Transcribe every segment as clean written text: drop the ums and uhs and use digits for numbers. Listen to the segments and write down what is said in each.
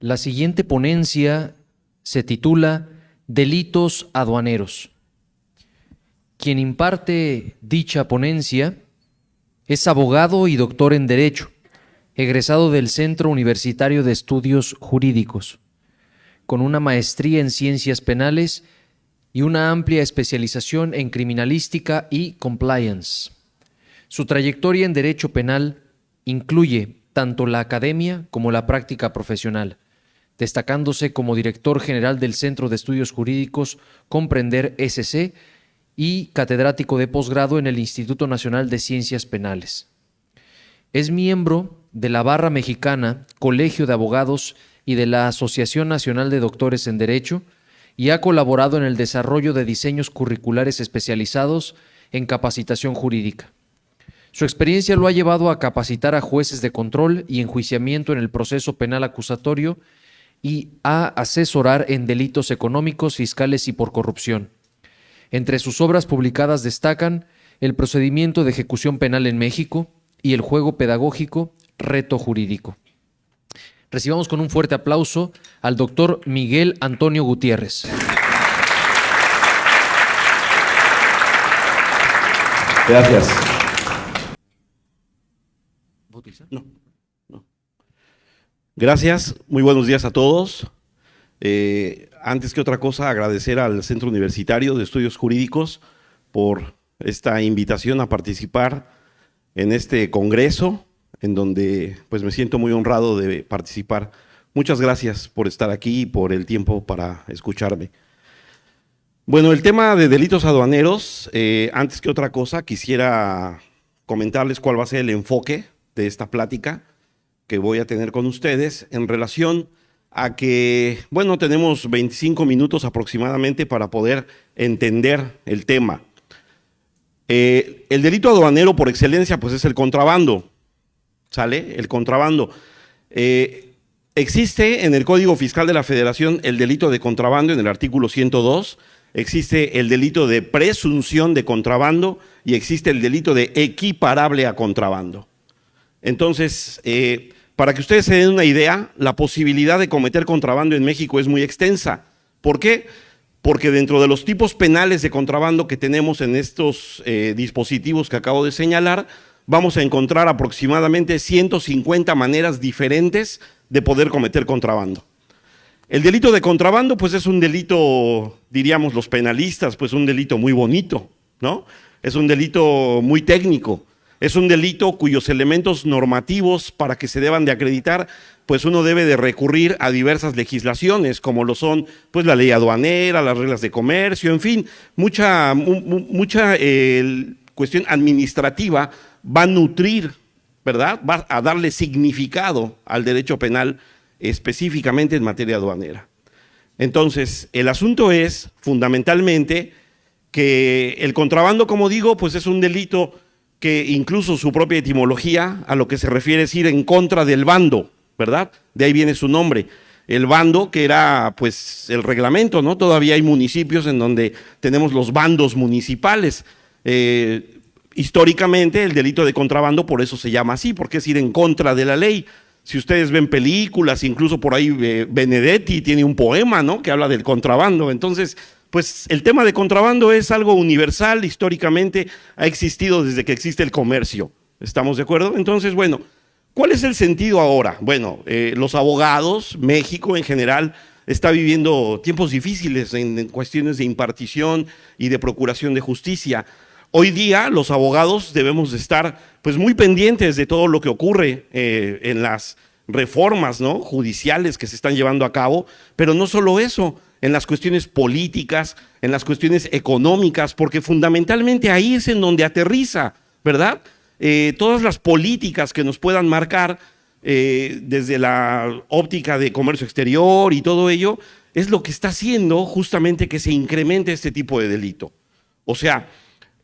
La siguiente ponencia se titula Delitos aduaneros. Quien imparte dicha ponencia es abogado y doctor en Derecho, egresado del Centro Universitario de Estudios Jurídicos, con una maestría en Ciencias Penales y una amplia especialización en Criminalística y Compliance. Su trayectoria en Derecho Penal incluye tanto la academia como la práctica profesional, destacándose como director general del Centro de Estudios Jurídicos Comprender SC y catedrático de posgrado en el Instituto Nacional de Ciencias Penales. Es miembro de la Barra Mexicana, Colegio de Abogados y de la Asociación Nacional de Doctores en Derecho y ha colaborado en el desarrollo de diseños curriculares especializados en capacitación jurídica. Su experiencia lo ha llevado a capacitar a jueces de control y enjuiciamiento en el proceso penal acusatorio y a asesorar en delitos económicos, fiscales y por corrupción. Entre sus obras publicadas destacan El procedimiento de ejecución penal en México y el juego pedagógico Reto jurídico. Recibamos con un fuerte aplauso al doctor Miguel Antonio Gutiérrez. Gracias. No. Gracias, muy buenos días a todos. Antes que otra cosa, agradecer al Centro Universitario de Estudios Jurídicos por esta invitación a participar en este congreso, en donde pues me siento muy honrado de participar. Muchas gracias por estar aquí y por el tiempo para escucharme. Bueno, el tema de delitos aduaneros, antes que otra cosa, quisiera comentarles cuál va a ser el enfoque de esta plática que voy a tener con ustedes en relación a que, bueno, tenemos 25 minutos aproximadamente para poder entender el tema. El delito aduanero por excelencia pues es el contrabando, ¿sale? El contrabando. Existe en el Código Fiscal de la Federación el delito de contrabando en el artículo 102, existe el delito de presunción de contrabando y existe el delito de equiparable a contrabando. Entonces, para que ustedes se den una idea, la posibilidad de cometer contrabando en México es muy extensa. ¿Por qué? Porque dentro de los tipos penales de contrabando que tenemos en estos dispositivos que acabo de señalar, vamos a encontrar aproximadamente 150 maneras diferentes de poder cometer contrabando. El delito de contrabando, pues es un delito, diríamos los penalistas, pues un delito muy bonito, ¿no? Es un delito muy técnico. Es un delito cuyos elementos normativos para que se deban de acreditar, pues uno debe de recurrir a diversas legislaciones, como lo son pues la ley aduanera, las reglas de comercio, en fin, mucha cuestión administrativa va a nutrir, ¿verdad? Va a darle significado al derecho penal específicamente en materia aduanera. Entonces, el asunto es fundamentalmente que el contrabando, como digo, pues es un delito que incluso su propia etimología a lo que se refiere es ir en contra del bando, ¿verdad? De ahí viene su nombre. El bando, que era pues el reglamento, ¿no? Todavía hay municipios en donde tenemos los bandos municipales. Históricamente el delito de contrabando por eso se llama así, porque es ir en contra de la ley. Si ustedes ven películas, incluso por ahí Benedetti tiene un poema, ¿no? Que habla del contrabando. Entonces, pues el tema de contrabando es algo universal, históricamente ha existido desde que existe el comercio. ¿Estamos de acuerdo? Entonces, bueno, ¿cuál es el sentido ahora? Bueno, los abogados, México en general, está viviendo tiempos difíciles en cuestiones de impartición y de procuración de justicia. Hoy día los abogados debemos de estar pues muy pendientes de todo lo que ocurre en las reformas, ¿no? Judiciales que se están llevando a cabo, pero no solo eso, en las cuestiones políticas, en las cuestiones económicas, porque fundamentalmente ahí es en donde aterriza, ¿verdad? Todas las políticas que nos puedan marcar desde la óptica de comercio exterior y todo ello, es lo que está haciendo justamente que se incremente este tipo de delito. O sea,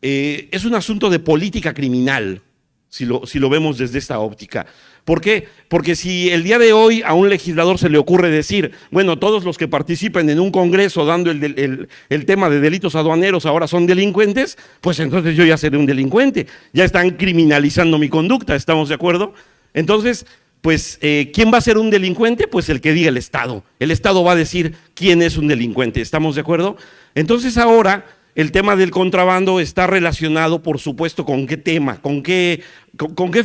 es un asunto de política criminal, si lo vemos desde esta óptica. ¿Por qué? Porque si el día de hoy a un legislador se le ocurre decir, bueno, todos los que participen en un congreso dando el tema de delitos aduaneros ahora son delincuentes, pues entonces yo ya seré un delincuente, ya están criminalizando mi conducta, ¿estamos de acuerdo? Entonces, pues, ¿quién va a ser un delincuente? Pues el que diga el Estado. El Estado va a decir quién es un delincuente, ¿estamos de acuerdo? Entonces ahora el tema del contrabando está relacionado, por supuesto, ¿con qué tema? ¿Con qué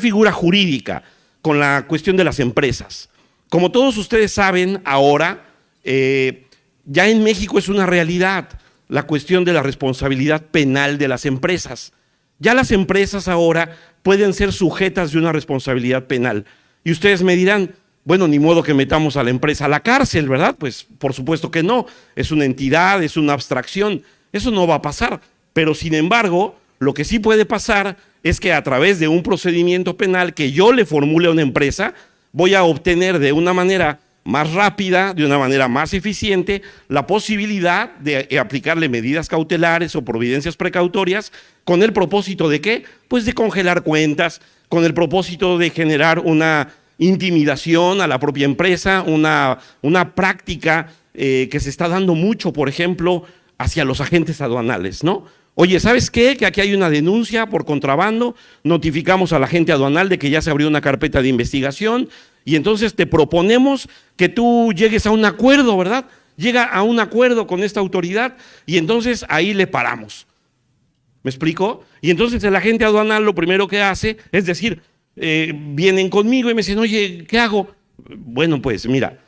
figura jurídica? Con la cuestión de las empresas. Como todos ustedes saben, ahora ya en México es una realidad la cuestión de la responsabilidad penal de las empresas. Ya las empresas ahora pueden ser sujetas de una responsabilidad penal. Y ustedes me dirán, bueno, ni modo que metamos a la empresa a la cárcel, ¿verdad? Pues por supuesto que no, es una entidad, es una abstracción, eso no va a pasar. Pero sin embargo, lo que sí puede pasar es que a través de un procedimiento penal que yo le formule a una empresa, voy a obtener de una manera más rápida, de una manera más eficiente, la posibilidad de aplicarle medidas cautelares o providencias precautorias con el propósito de ¿qué? Pues de congelar cuentas, con el propósito de generar una intimidación a la propia empresa, una práctica que se está dando mucho, por ejemplo, hacia los agentes aduanales, ¿no? Oye, ¿sabes qué? Que aquí hay una denuncia por contrabando, notificamos al agente aduanal de que ya se abrió una carpeta de investigación y entonces te proponemos que tú llegues a un acuerdo, ¿verdad? Llega a un acuerdo con esta autoridad y entonces ahí le paramos. ¿Me explico? Y entonces el agente aduanal lo primero que hace es decir, vienen conmigo y me dicen, oye, ¿qué hago? Bueno, pues mira,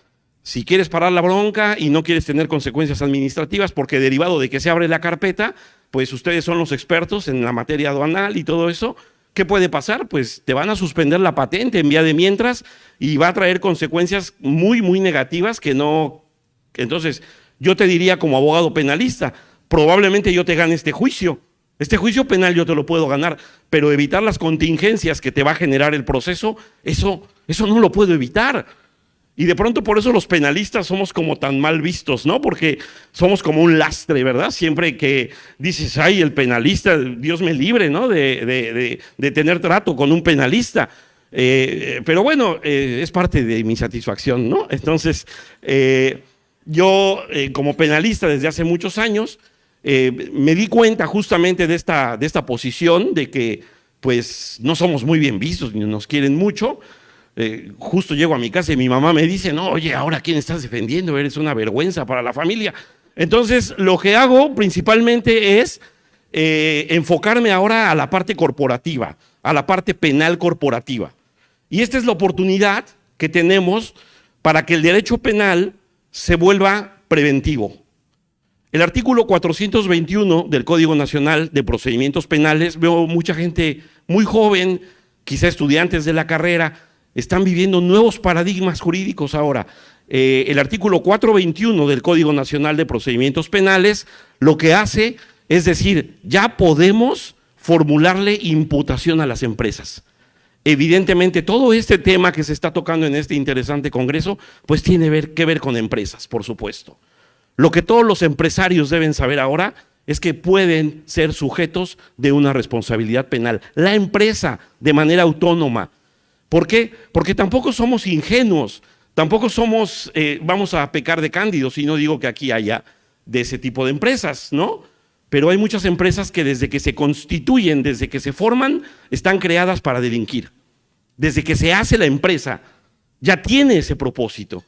si quieres parar la bronca y no quieres tener consecuencias administrativas, porque derivado de que se abre la carpeta, pues ustedes son los expertos en la materia aduanal y todo eso, ¿qué puede pasar? Pues te van a suspender la patente en vía de mientras y va a traer consecuencias muy, muy negativas que no. Entonces, yo te diría como abogado penalista, probablemente yo te gane este juicio. Este juicio penal yo te lo puedo ganar, pero evitar las contingencias que te va a generar el proceso, eso no lo puedo evitar. Y de pronto por eso los penalistas somos como tan mal vistos, ¿no? Porque somos como un lastre, ¿verdad? Siempre que dices, ay, el penalista, Dios me libre, ¿no? De tener trato con un penalista. Pero bueno, es parte de mi satisfacción, ¿no? Entonces, yo como penalista desde hace muchos años, me di cuenta justamente de esta posición de que pues no somos muy bien vistos ni nos quieren mucho. Justo llego a mi casa y mi mamá me dice, no, oye, ahora ¿quién estás defendiendo? Eres una vergüenza para la familia. Entonces, lo que hago principalmente es enfocarme ahora a la parte corporativa, a la parte penal corporativa. Y esta es la oportunidad que tenemos para que el derecho penal se vuelva preventivo. El artículo 421 del Código Nacional de Procedimientos Penales, veo mucha gente muy joven, quizá estudiantes de la carrera, están viviendo nuevos paradigmas jurídicos ahora. El artículo 421 del Código Nacional de Procedimientos Penales lo que hace es decir, ya podemos formularle imputación a las empresas. Evidentemente, todo este tema que se está tocando en este interesante congreso, pues tiene que ver con empresas, por supuesto. Lo que todos los empresarios deben saber ahora es que pueden ser sujetos de una responsabilidad penal. La empresa, de manera autónoma. ¿Por qué? Porque tampoco somos ingenuos, tampoco somos, vamos a pecar de cándidos, y no digo que aquí haya de ese tipo de empresas, ¿no? Pero hay muchas empresas que desde que se constituyen, desde que se forman, están creadas para delinquir. Desde que se hace la empresa, ya tiene ese propósito.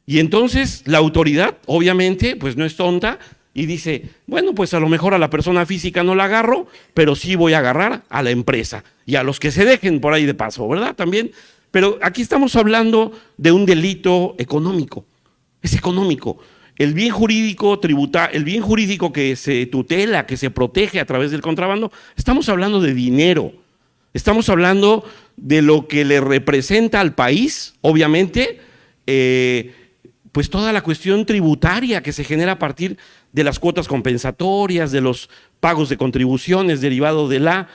Y entonces la autoridad, obviamente, pues no es tonta y dice, bueno, pues a lo mejor a la persona física no la agarro, pero sí voy a agarrar a la empresa y a los que se dejen por ahí de paso, ¿verdad? También, pero aquí estamos hablando de un delito económico, es económico. El bien jurídico el bien jurídico que se tutela, que se protege a través del contrabando, estamos hablando de dinero, estamos hablando de lo que le representa al país, obviamente, pues toda la cuestión tributaria que se genera a partir de las cuotas compensatorias, de los pagos de contribuciones derivado de la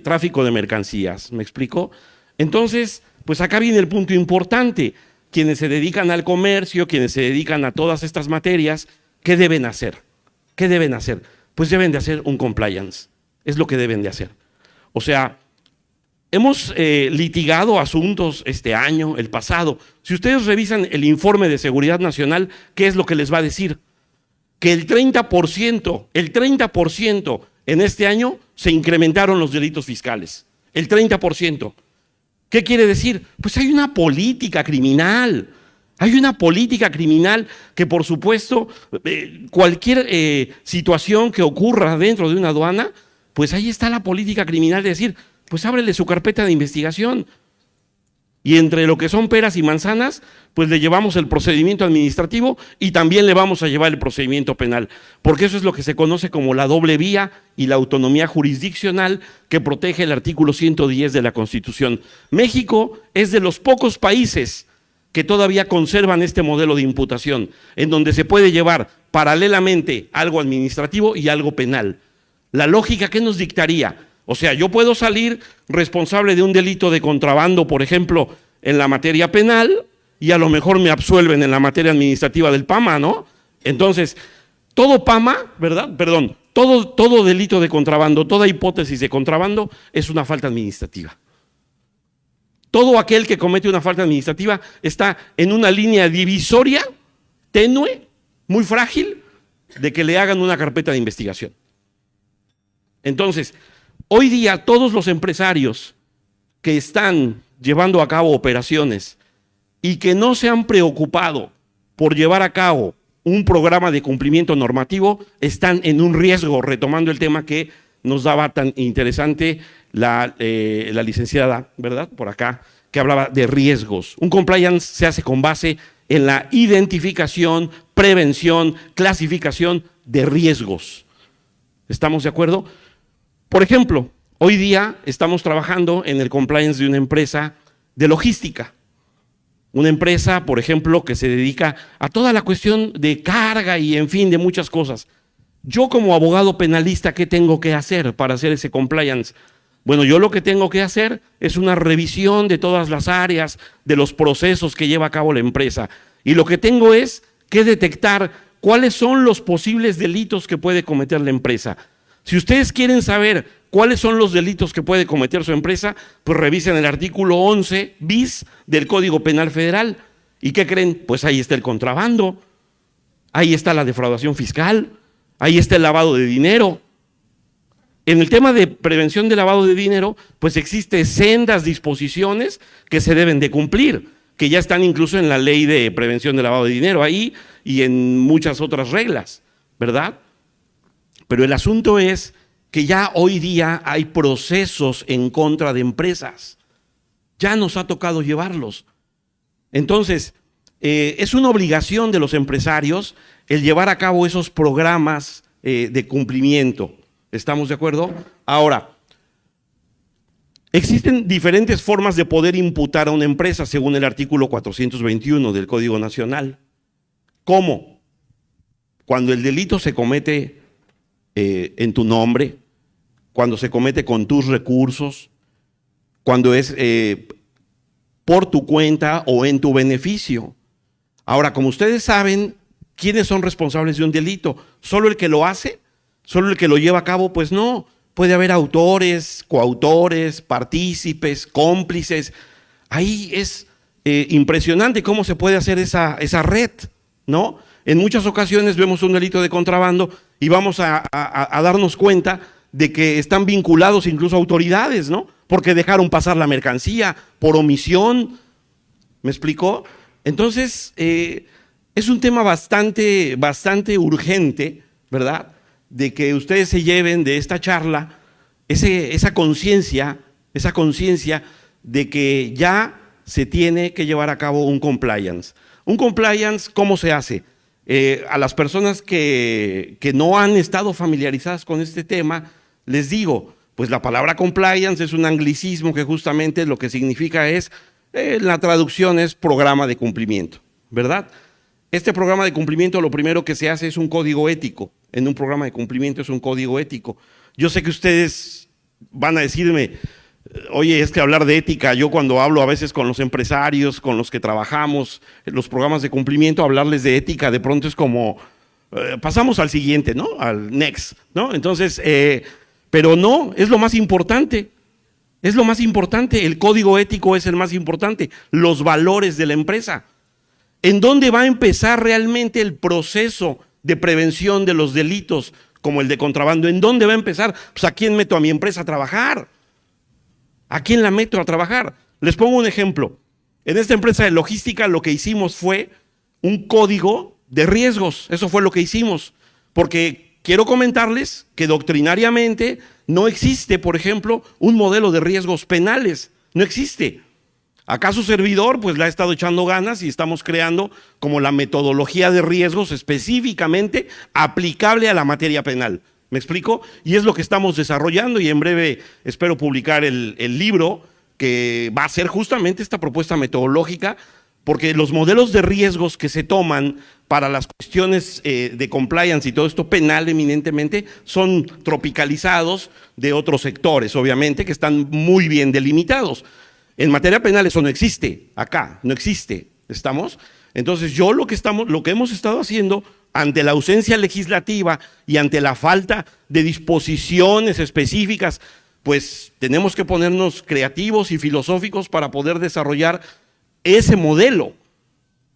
tráfico de mercancías. ¿Me explico? Entonces, pues acá viene el punto importante. Quienes se dedican al comercio, quienes se dedican a todas estas materias, ¿qué deben hacer? ¿Qué deben hacer? Pues deben de hacer un compliance. Es lo que deben de hacer. O sea, hemos litigado asuntos este año, el pasado. Si ustedes revisan el informe de Seguridad Nacional, ¿qué es lo que les va a decir? Que el 30% en este año se incrementaron los delitos fiscales. El 30%. ¿Qué quiere decir? Pues hay una política criminal. Hay una política criminal que, por supuesto, cualquier situación que ocurra dentro de una aduana, pues ahí está la política criminal de decir, pues ábrele su carpeta de investigación. Y entre lo que son peras y manzanas, pues le llevamos el procedimiento administrativo y también le vamos a llevar el procedimiento penal, porque eso es lo que se conoce como la doble vía y la autonomía jurisdiccional que protege el artículo 110 de la Constitución. México es de los pocos países que todavía conservan este modelo de imputación, en donde se puede llevar paralelamente algo administrativo y algo penal. La lógica, ¿qué nos dictaría? O sea, yo puedo salir responsable de un delito de contrabando, por ejemplo, en la materia penal, y a lo mejor me absuelven en la materia administrativa del PAMA, ¿no? Entonces, todo PAMA, ¿verdad? Perdón, todo delito de contrabando, toda hipótesis de contrabando es una falta administrativa. Todo aquel que comete una falta administrativa está en una línea divisoria, tenue, muy frágil, de que le hagan una carpeta de investigación. Entonces, hoy día todos los empresarios que están llevando a cabo operaciones y que no se han preocupado por llevar a cabo un programa de cumplimiento normativo están en un riesgo, retomando el tema que nos daba tan interesante la licenciada, ¿verdad? Por acá, que hablaba de riesgos. Un compliance se hace con base en la identificación, prevención, clasificación de riesgos. ¿Estamos de acuerdo? Por ejemplo, hoy día estamos trabajando en el compliance de una empresa de logística. Una empresa, por ejemplo, que se dedica a toda la cuestión de carga y, en fin, de muchas cosas. Yo como abogado penalista, ¿qué tengo que hacer para hacer ese compliance? Bueno, yo lo que tengo que hacer es una revisión de todas las áreas, de los procesos que lleva a cabo la empresa. Y lo que tengo es que detectar cuáles son los posibles delitos que puede cometer la empresa. Si ustedes quieren saber cuáles son los delitos que puede cometer su empresa, pues revisen el artículo 11 bis del Código Penal Federal. ¿Y qué creen? Pues ahí está el contrabando, ahí está la defraudación fiscal, ahí está el lavado de dinero. En el tema de prevención de lavado de dinero, pues existen sendas disposiciones que se deben de cumplir, que ya están incluso en la ley de prevención de lavado de dinero ahí y en muchas otras reglas, ¿verdad? Pero el asunto es que ya hoy día hay procesos en contra de empresas. Ya nos ha tocado llevarlos. Entonces, es una obligación de los empresarios el llevar a cabo esos programas de cumplimiento. ¿Estamos de acuerdo? Ahora, existen diferentes formas de poder imputar a una empresa según el artículo 421 del Código Nacional. ¿Cómo? Cuando el delito se comete en tu nombre, cuando se comete con tus recursos, cuando es por tu cuenta o en tu beneficio. Ahora, como ustedes saben, ¿quiénes son responsables de un delito? ¿Solo el que lo hace? ¿Solo el que lo lleva a cabo? Pues no, puede haber autores, coautores, partícipes, cómplices. Ahí es impresionante cómo se puede hacer esa red, ¿no? En muchas ocasiones vemos un delito de contrabando y vamos a darnos cuenta de que están vinculados incluso autoridades, ¿no? Porque dejaron pasar la mercancía por omisión. ¿Me explicó? Entonces, es un tema bastante urgente, ¿verdad? De que ustedes se lleven de esta charla esa conciencia de que ya se tiene que llevar a cabo un compliance. Un compliance, ¿cómo se hace? A las personas que no han estado familiarizadas con este tema, les digo, pues la palabra compliance es un anglicismo que justamente lo que significa es, la traducción es programa de cumplimiento, ¿verdad? Este programa de cumplimiento lo primero que se hace es un código ético. En un programa de cumplimiento es un código ético. Yo sé que ustedes van a decirme, oye, es que hablar de ética, yo cuando hablo a veces con los empresarios, con los que trabajamos en los programas de cumplimiento, hablarles de ética de pronto es como, pasamos al siguiente, ¿no? Al next, ¿no? Entonces, pero no, es lo más importante. Es lo más importante, el código ético es el más importante, los valores de la empresa. ¿En dónde va a empezar realmente el proceso de prevención de los delitos como el de contrabando? ¿En dónde va a empezar? Pues ¿a quién meto a mi empresa a trabajar? ¿A quién la meto a trabajar? Les pongo un ejemplo. En esta empresa de logística lo que hicimos fue un código de riesgos. Eso fue lo que hicimos. Porque quiero comentarles que doctrinariamente no existe, por ejemplo, un modelo de riesgos penales. No existe. Acá su servidor pues le ha estado echando ganas y estamos creando como la metodología de riesgos específicamente aplicable a la materia penal. ¿Me explico? Y es lo que estamos desarrollando y en breve espero publicar el libro que va a ser justamente esta propuesta metodológica, porque los modelos de riesgos que se toman para las cuestiones de compliance y todo esto penal eminentemente son tropicalizados de otros sectores, obviamente, que están muy bien delimitados. En materia penal eso no existe, acá no existe, ¿estamos? Entonces lo que hemos estado haciendo ante la ausencia legislativa y ante la falta de disposiciones específicas, pues tenemos que ponernos creativos y filosóficos para poder desarrollar ese modelo.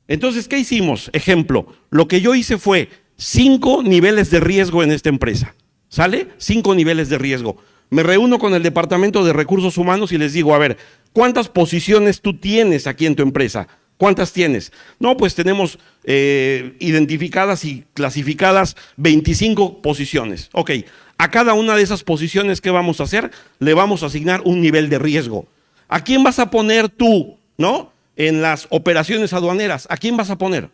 Entonces, ¿qué hicimos? Ejemplo, lo que yo hice fue 5 niveles de riesgo en esta empresa, ¿sale? 5 niveles de riesgo. Me reúno con el Departamento de Recursos Humanos y les digo, a ver, ¿cuántas posiciones tú tienes aquí en tu empresa? ¿Cuántas tienes? No, pues tenemos identificadas y clasificadas 25 posiciones. Ok, a cada una de esas posiciones, ¿qué vamos a hacer? Le vamos a asignar un nivel de riesgo. ¿A quién vas a poner tú, no? En las operaciones aduaneras, ¿a quién vas a poner?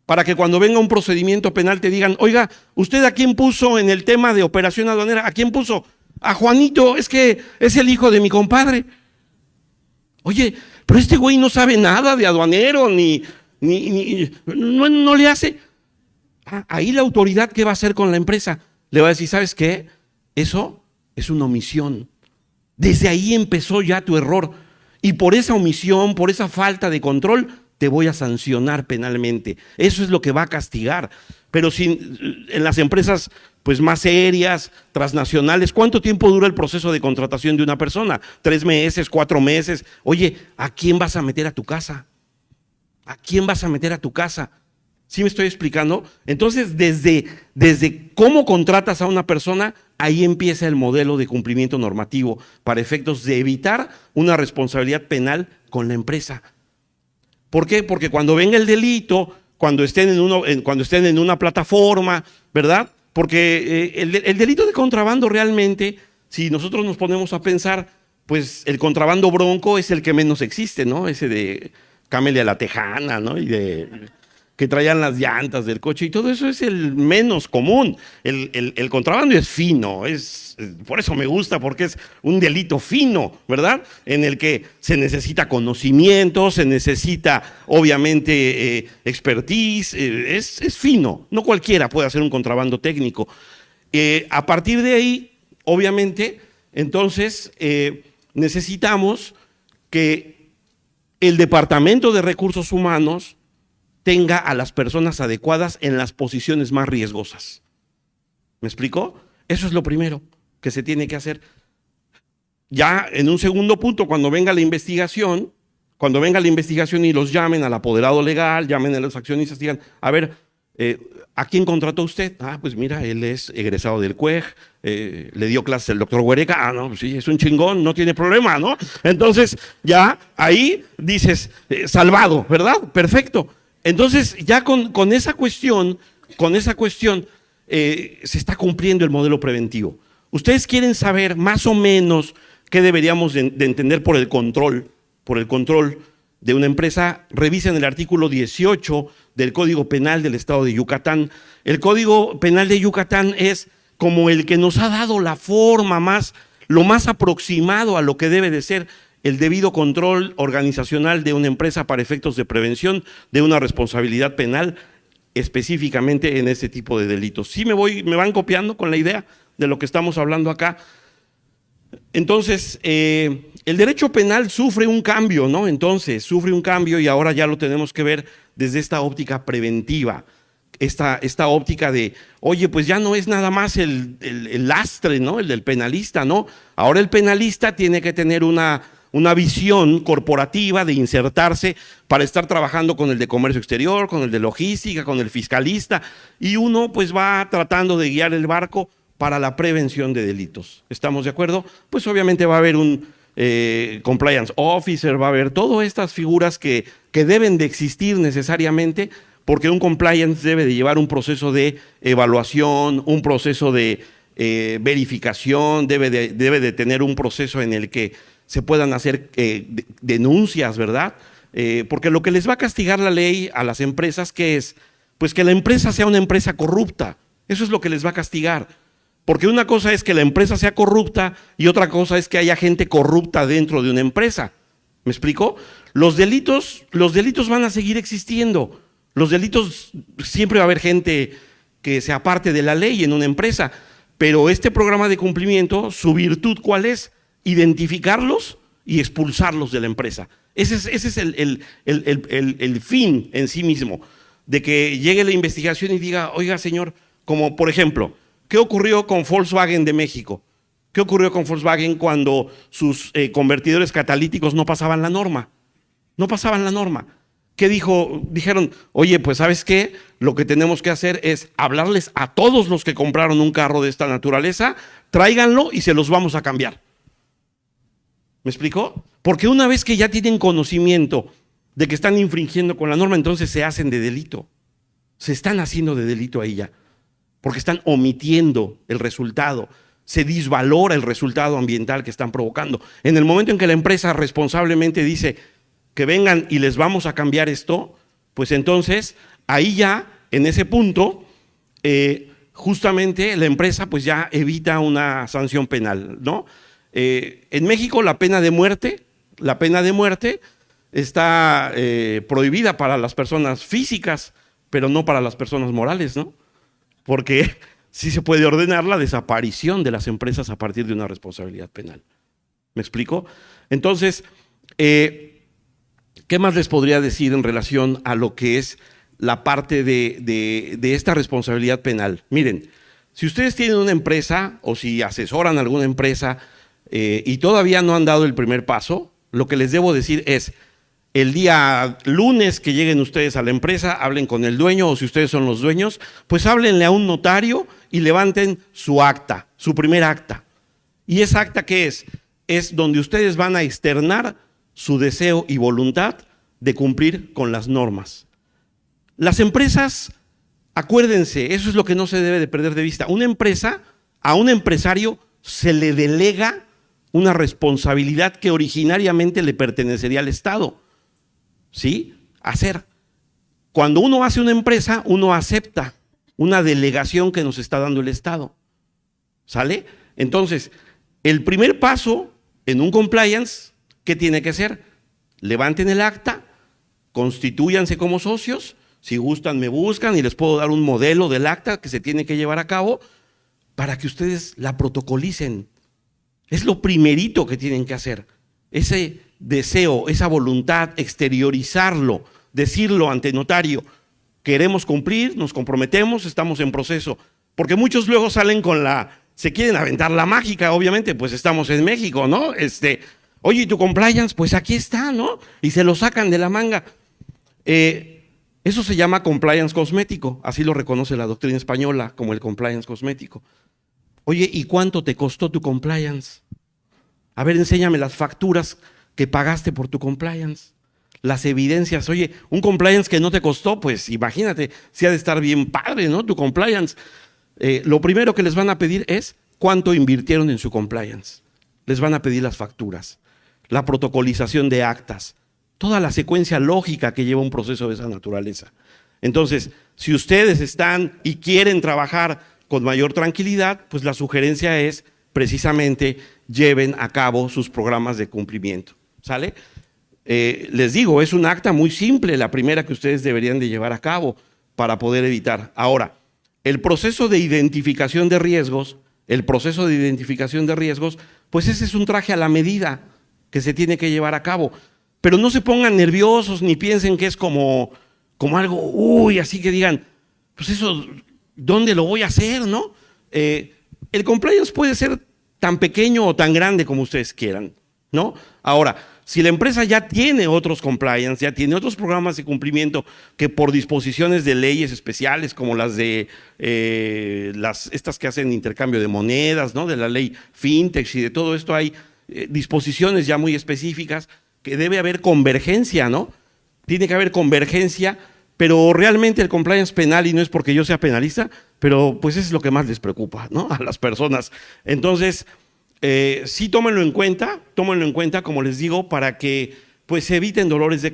Para que cuando venga un procedimiento penal te digan, oiga, ¿usted a quién puso en el tema de operación aduanera? ¿A quién puso? A Juanito, es que es el hijo de mi compadre. Oye, pero este güey no sabe nada de aduanero, no le hace. Ahí la autoridad, ¿qué va a hacer con la empresa? Le va a decir, ¿sabes qué? Eso es una omisión. Desde ahí empezó ya tu error. Y por esa omisión, por esa falta de control, te voy a sancionar penalmente. Eso es lo que va a castigar. Pero en las empresas pues más serias, transnacionales, ¿cuánto tiempo dura el proceso de contratación de una persona? 3 meses, 4 meses. Oye, ¿a quién vas a meter a tu casa? ¿A quién vas a meter a tu casa? ¿Sí me estoy explicando? Entonces, desde cómo contratas a una persona, ahí empieza el modelo de cumplimiento normativo para efectos de evitar una responsabilidad penal con la empresa. ¿Por qué? Porque cuando venga el delito, cuando estén en una plataforma, ¿verdad? Porque el delito de contrabando realmente, si nosotros nos ponemos a pensar, pues el contrabando bronco es el que menos existe, ¿no? Ese de Camelia la Tejana, ¿no? Y que traían las llantas del coche y todo eso es el menos común. El contrabando es fino, por eso me gusta, porque es un delito fino, ¿verdad? En el que se necesita conocimiento, se necesita obviamente expertise, es fino, no cualquiera puede hacer un contrabando técnico. A partir de ahí, obviamente, entonces necesitamos que el Departamento de Recursos Humanos tenga a las personas adecuadas en las posiciones más riesgosas. ¿Me explico? Eso es lo primero que se tiene que hacer. Ya en un segundo punto, cuando venga la investigación y los llamen al apoderado legal, llamen a los accionistas y digan, a ver, ¿a quién contrató usted? Ah, pues mira, él es egresado del CUEG, le dio clases el doctor Huereca. Ah, no, pues sí, es un chingón, no tiene problema, ¿no? Entonces, ya ahí dices, salvado, ¿verdad? Perfecto. Entonces, ya con esa cuestión, se está cumpliendo el modelo preventivo. Ustedes quieren saber más o menos qué deberíamos de entender por el control de una empresa. Revisen el artículo 18 del Código Penal del Estado de Yucatán. El Código Penal de Yucatán es como el que nos ha dado la forma lo más aproximado a lo que debe de ser el debido control organizacional de una empresa para efectos de prevención de una responsabilidad penal, específicamente en este tipo de delitos. ¿Sí me van copiando con la idea de lo que estamos hablando acá? Entonces, el derecho penal sufre un cambio, ¿no? Entonces, sufre un cambio y ahora ya lo tenemos que ver desde esta óptica preventiva, esta óptica de, oye, pues ya no es nada más el lastre, ¿no? El del penalista, ¿no? Ahora el penalista tiene que tener una visión corporativa de insertarse para estar trabajando con el de comercio exterior, con el de logística, con el fiscalista, y uno pues va tratando de guiar el barco para la prevención de delitos. ¿Estamos de acuerdo? Pues obviamente va a haber compliance officer, va a haber todas estas figuras que deben de existir necesariamente, porque un compliance debe de llevar un proceso de evaluación, un proceso de verificación, debe de tener un proceso en el que se puedan hacer denuncias, ¿verdad? Porque lo que les va a castigar la ley a las empresas, ¿qué es? Pues que la empresa sea una empresa corrupta. Eso es lo que les va a castigar. Porque una cosa es que la empresa sea corrupta y otra cosa es que haya gente corrupta dentro de una empresa. ¿Me explico? Los delitos van a seguir existiendo. Los delitos, siempre va a haber gente que se aparte de la ley en una empresa. Pero este programa de cumplimiento, su virtud, ¿cuál es? Identificarlos y expulsarlos de la empresa. Ese es el fin en sí mismo, de que llegue la investigación y diga, oiga señor, como por ejemplo, ¿qué ocurrió con Volkswagen de México? ¿Qué ocurrió con Volkswagen cuando sus convertidores catalíticos no pasaban la norma? No pasaban la norma. ¿Qué dijeron? Oye, pues ¿sabes qué? Lo que tenemos que hacer es hablarles a todos los que compraron un carro de esta naturaleza, tráiganlo y se los vamos a cambiar. ¿Me explicó? Porque una vez que ya tienen conocimiento de que están infringiendo con la norma, entonces se hacen de delito. Se están haciendo de delito ahí ya. Porque están omitiendo el resultado. Se disvalora el resultado ambiental que están provocando. En el momento en que la empresa responsablemente dice que vengan y les vamos a cambiar esto, pues entonces ahí ya, en ese punto, justamente la empresa pues ya evita una sanción penal, ¿no? En México la pena de muerte está prohibida para las personas físicas, pero no para las personas morales, ¿no? Porque sí se puede ordenar la desaparición de las empresas a partir de una responsabilidad penal. ¿Me explico? Entonces, ¿qué más les podría decir en relación a lo que es la parte de esta responsabilidad penal? Miren, si ustedes tienen una empresa o si asesoran a alguna empresa y todavía no han dado el primer paso, lo que les debo decir es, el día lunes que lleguen ustedes a la empresa, hablen con el dueño, o si ustedes son los dueños, pues háblenle a un notario y levanten su acta, su primer acta. ¿Y esa acta qué es? Es donde ustedes van a externar su deseo y voluntad de cumplir con las normas. Las empresas, acuérdense, eso es lo que no se debe de perder de vista. Una empresa, a un empresario se le delega una responsabilidad que originariamente le pertenecería al Estado. ¿Sí? Hacer. Cuando uno hace una empresa, uno acepta una delegación que nos está dando el Estado. ¿Sale? Entonces, el primer paso en un compliance, ¿qué tiene que ser? Levanten el acta, constitúyanse como socios, si gustan me buscan y les puedo dar un modelo del acta que se tiene que llevar a cabo para que ustedes la protocolicen. Es lo primerito que tienen que hacer. Ese deseo, esa voluntad, exteriorizarlo, decirlo ante notario. Queremos cumplir, nos comprometemos, estamos en proceso. Porque muchos luego salen se quieren aventar la mágica, obviamente, pues estamos en México, ¿no? Oye, ¿y tu compliance? Pues aquí está, ¿no? Y se lo sacan de la manga. Eso se llama compliance cosmético, así lo reconoce la doctrina española como el compliance cosmético. Oye, ¿y cuánto te costó tu compliance? A ver, enséñame las facturas que pagaste por tu compliance, las evidencias. Oye, un compliance que no te costó, pues imagínate, si ha de estar bien padre, ¿no? Tu compliance. Lo primero que les van a pedir es cuánto invirtieron en su compliance. Les van a pedir las facturas, la protocolización de actas, toda la secuencia lógica que lleva un proceso de esa naturaleza. Entonces, si ustedes están y quieren trabajar con mayor tranquilidad, pues la sugerencia es precisamente lleven a cabo sus programas de cumplimiento. ¿Sale? Les digo, es un acta muy simple, la primera que ustedes deberían de llevar a cabo para poder evitar. Ahora, el proceso de identificación de riesgos, pues ese es un traje a la medida que se tiene que llevar a cabo. Pero no se pongan nerviosos ni piensen que es como algo, así que digan, pues eso, ¿dónde lo voy a hacer, no? El compliance puede ser tan pequeño o tan grande como ustedes quieran, ¿no? Ahora, si la empresa ya tiene otros compliance, ya tiene otros programas de cumplimiento que por disposiciones de leyes especiales como las de estas que hacen intercambio de monedas, ¿no? De la ley fintech y de todo esto hay disposiciones ya muy específicas, que debe haber convergencia, ¿no? Tiene que haber convergencia, pero realmente el compliance penal, y no es porque yo sea penalista, pero pues eso es lo que más les preocupa, ¿no? A las personas. Entonces, sí tómenlo en cuenta, como les digo, para que pues se eviten dolores de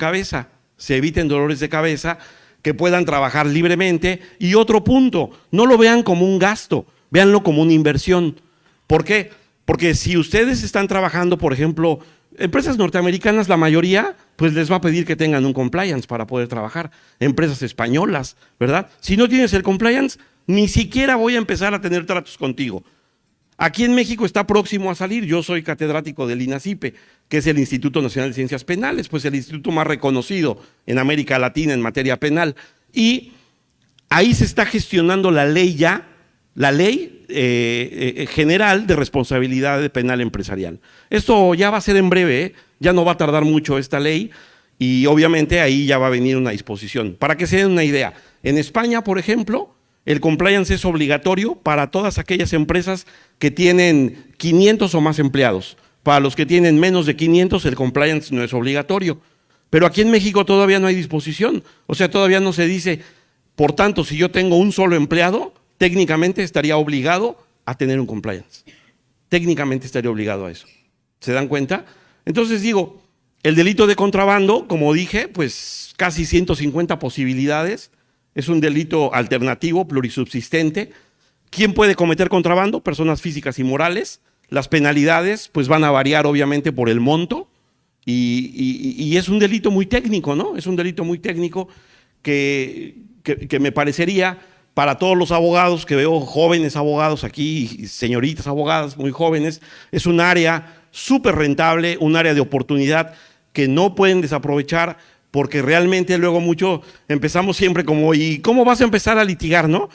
cabeza, que puedan trabajar libremente. Y otro punto, no lo vean como un gasto, véanlo como una inversión. ¿Por qué? Porque si ustedes están trabajando, por ejemplo, empresas norteamericanas, la mayoría, pues les va a pedir que tengan un compliance para poder trabajar. Empresas españolas, ¿verdad? Si no tienes el compliance, ni siquiera voy a empezar a tener tratos contigo. Aquí en México está próximo a salir. Yo soy catedrático del INACIPE, que es el Instituto Nacional de Ciencias Penales, pues el instituto más reconocido en América Latina en materia penal. Y ahí se está gestionando la ley ya, la ley general de responsabilidad penal empresarial. Esto ya va a ser en breve, ya no va a tardar mucho esta ley, y obviamente ahí ya va a venir una disposición. Para que se den una idea, en España, por ejemplo, el compliance es obligatorio para todas aquellas empresas que tienen 500 o más empleados. Para los que tienen menos de 500, el compliance no es obligatorio. Pero aquí en México todavía no hay disposición. O sea, todavía no se dice, por tanto, si yo tengo un solo empleado, técnicamente estaría obligado a tener un compliance. Técnicamente estaría obligado a eso. ¿Se dan cuenta? Entonces digo, el delito de contrabando, como dije, pues casi 150 posibilidades. Es un delito alternativo, plurisubsistente. ¿Quién puede cometer contrabando? Personas físicas y morales. Las penalidades pues van a variar obviamente por el monto, y es un delito muy técnico, ¿no? Es un delito muy técnico que me parecería, para todos los abogados, que veo jóvenes abogados aquí, señoritas abogadas muy jóvenes, es un área súper rentable, un área de oportunidad que no pueden desaprovechar, porque realmente luego mucho empezamos siempre como, ¿y cómo vas a empezar a litigar, no?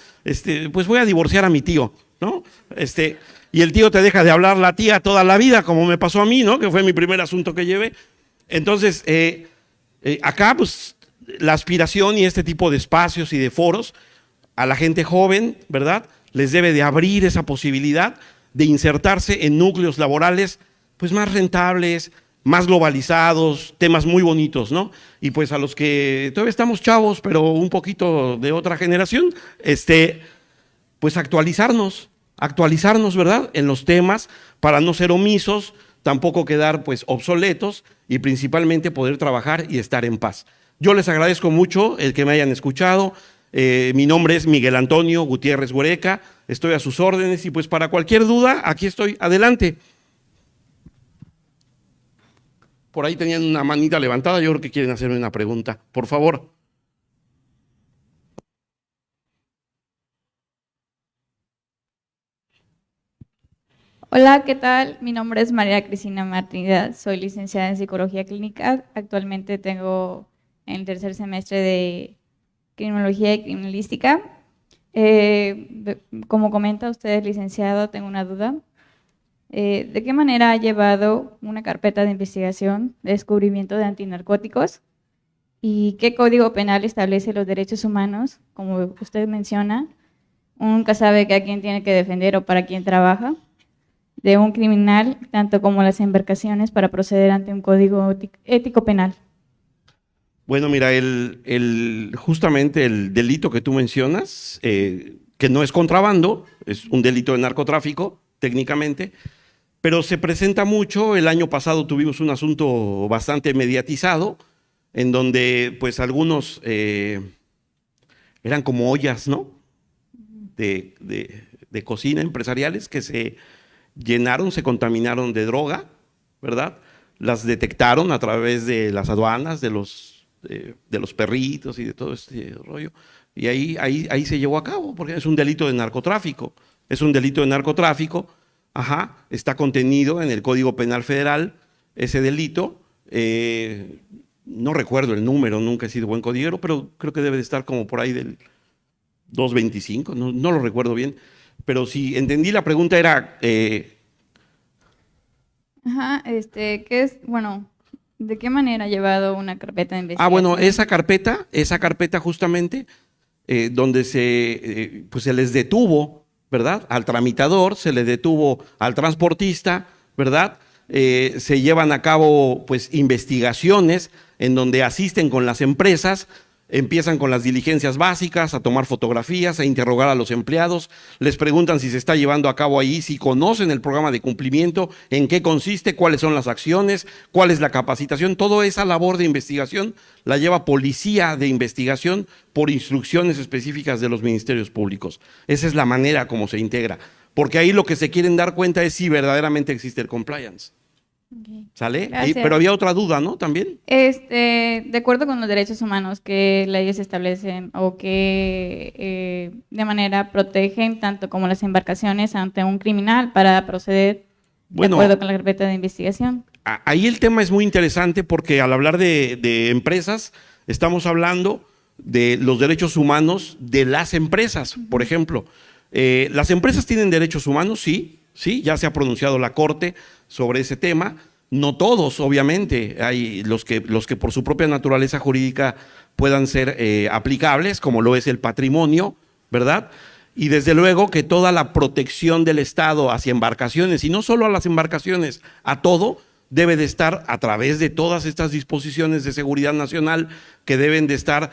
Pues voy a divorciar a mi tío, ¿no? Y el tío te deja de hablar la tía toda la vida, como me pasó a mí, ¿no? Que fue mi primer asunto que llevé. Entonces, acá, pues, la aspiración y este tipo de espacios y de foros, a la gente joven, ¿verdad?, les debe de abrir esa posibilidad de insertarse en núcleos laborales, pues, más rentables, más globalizados, temas muy bonitos, ¿no? Y pues a los que todavía estamos chavos, pero un poquito de otra generación, pues actualizarnos, ¿verdad?, en los temas, para no ser omisos, tampoco quedar pues obsoletos, y principalmente poder trabajar y estar en paz. Yo les agradezco mucho el que me hayan escuchado. Mi nombre es Miguel Antonio Gutiérrez Huereca, estoy a sus órdenes, y pues para cualquier duda, aquí estoy, adelante. Por ahí tenían una manita levantada, yo creo que quieren hacerme una pregunta, por favor. Hola, ¿qué tal? Mi nombre es María Cristina Martínez, soy licenciada en Psicología Clínica. Actualmente tengo el tercer semestre de Criminología y Criminalística. Como comenta usted, licenciado, tengo una duda. ¿De qué manera ha llevado una carpeta de investigación de descubrimiento de antinarcóticos? ¿Y qué código penal establece los derechos humanos? Como usted menciona, uno nunca sabe a quién tiene que defender o para quién trabaja, de un criminal, tanto como las embarcaciones para proceder ante un código ético penal. Bueno, mira, justamente el delito que tú mencionas, que no es contrabando, es un delito de narcotráfico, técnicamente, pero se presenta mucho. El año pasado tuvimos un asunto bastante mediatizado, en donde pues algunos eran como ollas, ¿no?, de cocina empresariales que se llenaron, se contaminaron de droga, ¿verdad? Las detectaron a través de las aduanas, de los perritos y de todo este rollo, y ahí se llevó a cabo, porque es un delito de narcotráfico, está contenido en el Código Penal Federal, ese delito. No recuerdo el número, nunca he sido buen codiguero, pero creo que debe de estar como por ahí del 225, no lo recuerdo bien, pero si entendí la pregunta era… ¿qué es, bueno, de qué manera ha llevado una carpeta de investigación? Bueno, esa carpeta justamente, donde pues se les detuvo, ¿verdad?, al tramitador, se le detuvo al transportista, ¿verdad?, se llevan a cabo pues investigaciones en donde asisten con las empresas, empiezan con las diligencias básicas, a tomar fotografías, a interrogar a los empleados, les preguntan si se está llevando a cabo ahí, si conocen el programa de cumplimiento, en qué consiste, cuáles son las acciones, cuál es la capacitación. Toda esa labor de investigación la lleva policía de investigación por instrucciones específicas de los ministerios públicos. Esa es la manera como se integra, porque ahí lo que se quieren dar cuenta es si verdaderamente existe el compliance. Ok. ¿Sale? Ahí, Gracias. pero había otra duda, ¿no? También. De acuerdo con los derechos humanos que leyes establecen o que de manera protegen tanto como las embarcaciones ante un criminal para proceder Bueno, de acuerdo con la carpeta de investigación. Ahí el tema es muy interesante porque al hablar de empresas, estamos hablando de los derechos humanos de las empresas, por ejemplo. ¿Las empresas tienen derechos humanos? Sí, sí, ya se ha pronunciado la Corte sobre ese tema. No todos, obviamente, hay los que por su propia naturaleza jurídica puedan ser aplicables, como lo es el patrimonio, ¿verdad? Y desde luego que toda la protección del Estado hacia embarcaciones, y no solo a las embarcaciones, a todo, debe de estar a través de todas estas disposiciones de seguridad nacional que deben de estar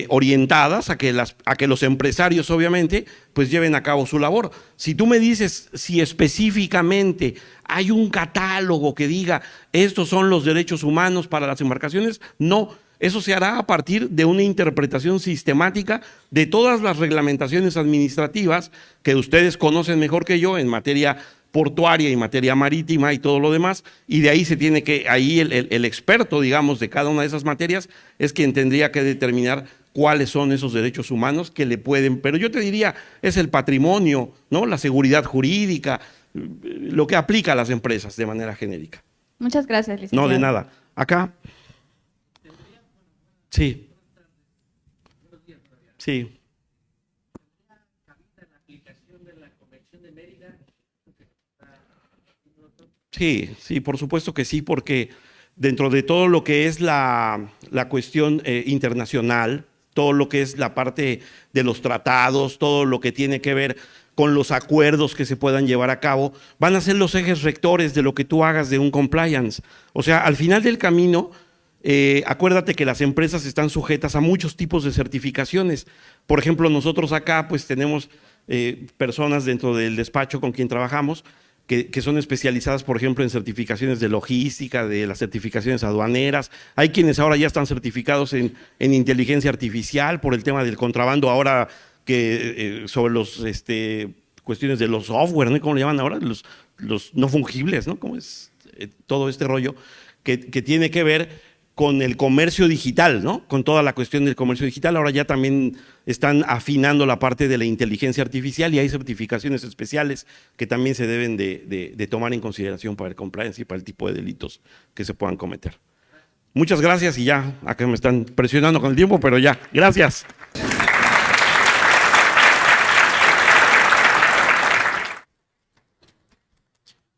orientadas a que los empresarios, obviamente, pues lleven a cabo su labor. Si tú me dices si específicamente hay un catálogo que diga estos son los derechos humanos para las embarcaciones, no. Eso se hará a partir de una interpretación sistemática de todas las reglamentaciones administrativas que ustedes conocen mejor que yo en materia portuaria y materia marítima y todo lo demás, y de ahí se tiene que, ahí el experto, digamos, de cada una de esas materias es quien tendría que determinar cuáles son esos derechos humanos que le pueden, pero yo te diría, es el patrimonio, ¿no? La seguridad jurídica, lo que aplica a las empresas de manera genérica. Muchas gracias, licenciado. No, de nada. Acá. Sí. Sí. Sí, sí, por supuesto que sí, porque dentro de todo lo que es la cuestión internacional, todo lo que es la parte de los tratados, todo lo que tiene que ver con los acuerdos que se puedan llevar a cabo, van a ser los ejes rectores de lo que tú hagas de un compliance. O sea, al final del camino, acuérdate que las empresas están sujetas a muchos tipos de certificaciones. Por ejemplo, nosotros acá pues tenemos personas dentro del despacho con quien trabajamos que son especializadas, por ejemplo, en certificaciones de logística, de las certificaciones aduaneras. Hay quienes ahora ya están certificados en inteligencia artificial por el tema del contrabando, ahora que sobre los cuestiones de los software, ¿no? ¿Cómo le llaman ahora? Los no fungibles, ¿no? ¿Cómo es todo este rollo que tiene que ver con el comercio digital, ¿no? Con toda la cuestión del comercio digital. Ahora ya también están afinando la parte de la inteligencia artificial y hay certificaciones especiales que también se deben de tomar en consideración para el compliance y para el tipo de delitos que se puedan cometer. Muchas gracias y ya, acá me están presionando con el tiempo, pero ya, gracias.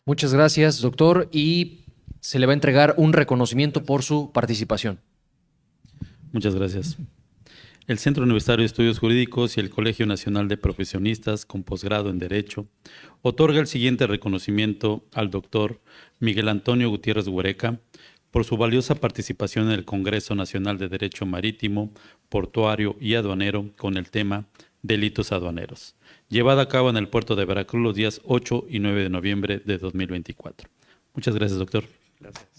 Muchas gracias, doctor, y se le va a entregar un reconocimiento por su participación. Muchas gracias. El Centro Universitario de Estudios Jurídicos y el Colegio Nacional de Profesionistas con posgrado en Derecho otorga el siguiente reconocimiento al doctor Miguel Antonio Gutiérrez Huereca por su valiosa participación en el Congreso Nacional de Derecho Marítimo, Portuario y Aduanero con el tema Delitos Aduaneros, llevada a cabo en el puerto de Veracruz los días 8 y 9 de noviembre de 2024. Muchas gracias, doctor. Gracias.